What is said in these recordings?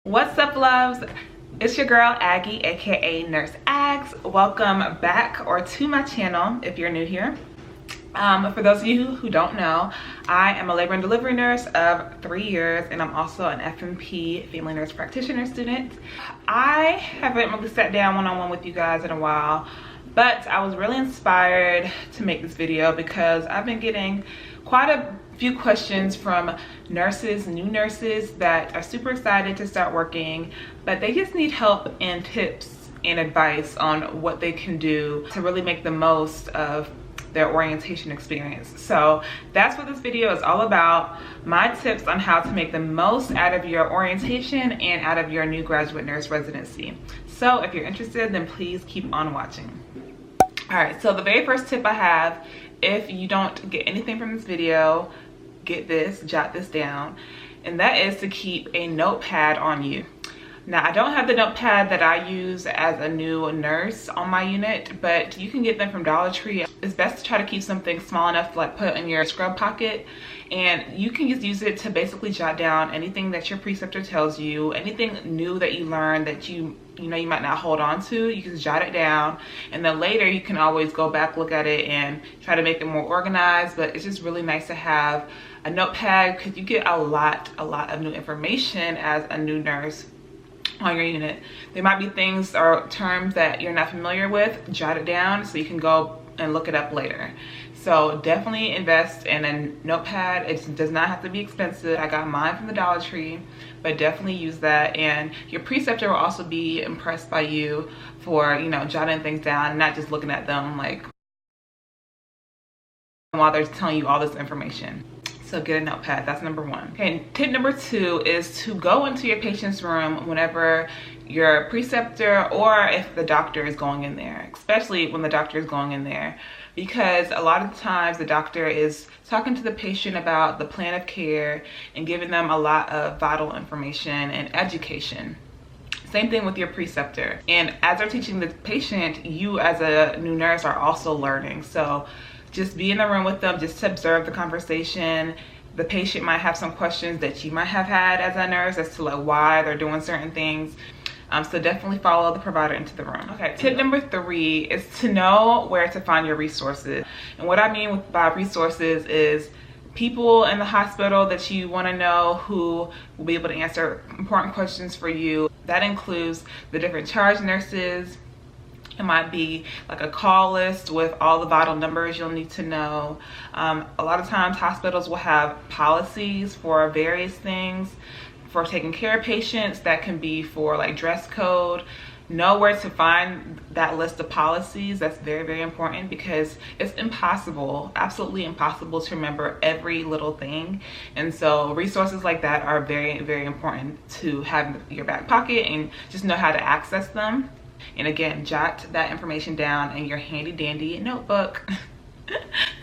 What's up, loves? It's your girl Aggie, aka Nurse Ags. Welcome back or to my channel if you're new here. For those of you who don't know, I am a labor and delivery nurse of 3 years, and I'm also an FNP family nurse practitioner student. I haven't really sat down one-on-one with you guys in a while, but I was really inspired to make this video because I've been getting quite a few questions from nurses, new nurses that are super excited to start working, but they just need help and tips and advice on what they can do to really make the most of their orientation experience. So that's what this video is all about, my tips on how to make the most out of your orientation and out of your new graduate nurse residency. So if you're interested, then please keep on watching. All right, so the very first tip I have, if you don't get anything from this video, get this, jot this down, and that is to keep a notepad on you. Now, I don't have the notepad that I use as a new nurse on my unit, but you can get them from Dollar Tree. It's best to try to keep something small enough to like put in your scrub pocket, and you can just use it to basically jot down anything that your preceptor tells you, anything new that you learn that you know you might not hold on to. You can just jot it down, and then later you can always go back, look at it, and try to make it more organized. But it's just really nice to have a notepad because you get a lot of new information as a new nurse on your unit. There might be things or terms that you're not familiar with. Jot it down so you can go and look it up later. So definitely invest in a notepad. It does not have to be expensive. I got mine from the Dollar Tree, but definitely use that. And your preceptor will also be impressed by you for, you know, jotting things down and not just looking at them like while they're telling you all this information. So get a notepad, that's number one. Okay, tip number two is to go into your patient's room whenever your preceptor or if the doctor is going in there, especially when the doctor is going in there, because a lot of the times the doctor is talking to the patient about the plan of care and giving them a lot of vital information and education. Same thing with your preceptor. And as they're teaching the patient, you as a new nurse are also learning. So just be in the room with them, just to observe the conversation. The patient might have some questions that you might have had as a nurse as to like why they're doing certain things. So definitely follow the provider into the room. Okay, tip number three is to know where to find your resources. And what I mean by resources is people in the hospital that you want to know who will be able to answer important questions for you. That includes the different charge nurses. It might be like a call list with all the vital numbers you'll need to know. A lot of times hospitals will have policies for various things for taking care of patients. That can be for like dress code. Know where to find that list of policies. That's very important because it's impossible, absolutely impossible to remember every little thing. And so resources like that are very important to have in your back pocket and just know how to access them. And again, jot that information down in your handy dandy notebook.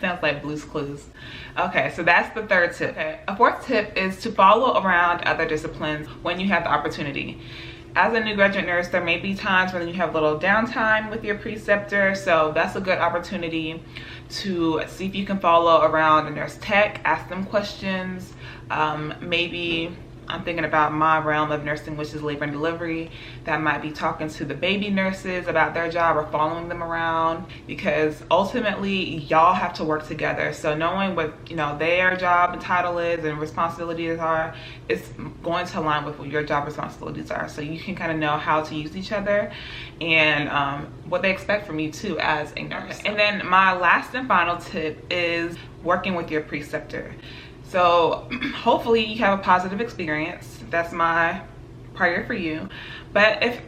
Sounds like Blue's Clues. Okay, so that's the third tip. Okay, a fourth tip is to follow around other disciplines when you have the opportunity. As a new graduate nurse, there may be times when you have a little downtime with your preceptor, so that's a good opportunity to see if you can follow around a nurse tech, ask them questions. Maybe I'm thinking about my realm of nursing, which is labor and delivery. That might be talking to the baby nurses about their job or following them around, because ultimately y'all have to work together. So knowing what, you know, their job and title is and responsibilities are, it's going to align with what your job responsibilities are. So you can kind of know how to use each other and what they expect from you too as a nurse. And then my last and final tip is working with your preceptor. So hopefully you have a positive experience. That's my prayer for you. But if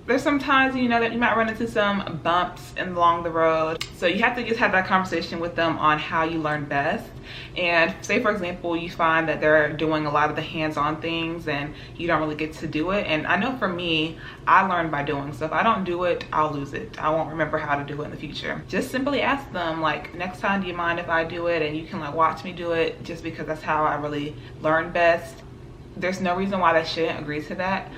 there's some times, you know, that you might run into some bumps along the road, so you have to just have that conversation with them on how you learn best. And say, for example, you find that they're doing a lot of the hands-on things and you don't really get to do it. And I know for me, I learn by doing. So if I don't do it, I'll lose it. I won't remember how to do it in the future. Just simply ask them, like, next time, do you mind if I do it? And you can like watch me do it, just because that's how I really learn best. There's no reason why they shouldn't agree to that.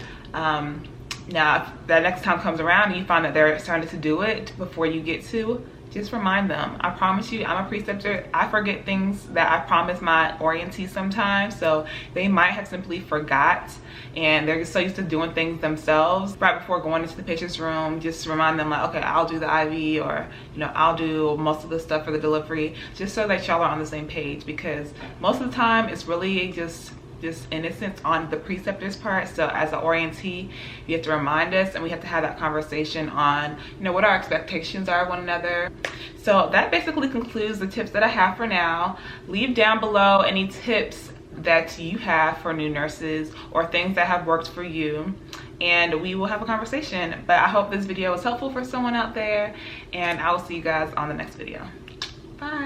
Now, if that next time comes around and you find that they're starting to do it before you get to, just remind them. I promise you, I'm a preceptor. I forget things that I promise my orientees sometimes, so they might have simply forgot and they're just so used to doing things themselves. Right before going into the patient's room, just remind them like, okay, I'll do the IV, or I'll do most of the stuff for the delivery, just so that y'all are on the same page, because most of the time it's really just innocence on the preceptor's part. So as an orientee, you have to remind us, and we have to have that conversation on what our expectations are of one another. So that basically concludes the tips that I have for now. Leave down below any tips that you have for new nurses or things that have worked for you, and we will have a conversation. But I hope this video was helpful for someone out there, and I will see you guys on the next video. Bye.